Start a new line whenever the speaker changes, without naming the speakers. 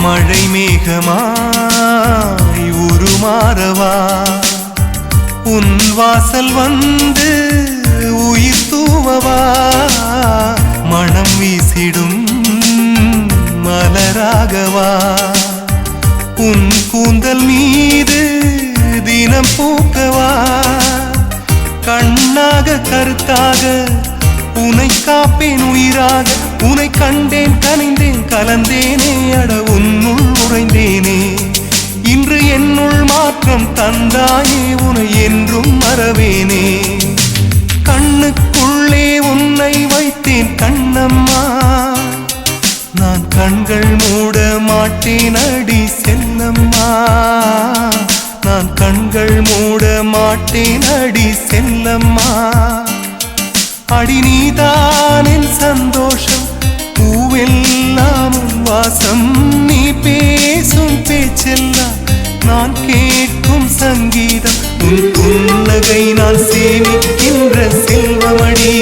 மழை மேகமாய் உருமாறவா உன் வாசல் வந்து உயிர் தூவவா மனம் வீசிடும் மலராகவா உன் கூந்தல் மீது தினம் பூக்கவா கண்ணாக கருத்தாக உனை காப்பேன் உயிராக உனை கண்டேன் கனிந்தேன் கலந்தேனே அட உன்னுள் உறைந்தேனே இன்று என்னுள் மாற்றம் தந்தாயே உனை என்றும் மறவேனே கண்ணுக்குள்ளே உன்னை வைத்தேன் கண்ணம்மா நான் கண்கள் மூட மாட்டேன் அடி செல்லம்மா நான் கண்கள் மூட மாட்டேன் அடி செல்லம்மா அடி நீதான் என் சந்தோஷம் பூவெல்லாம் உன் வாசம் நீ பேசும் பேச்செல்லாம் நான் கேட்கும் சங்கீதம் உன் புன்னகை நான் சேமிக்கின்ற செல்வமடி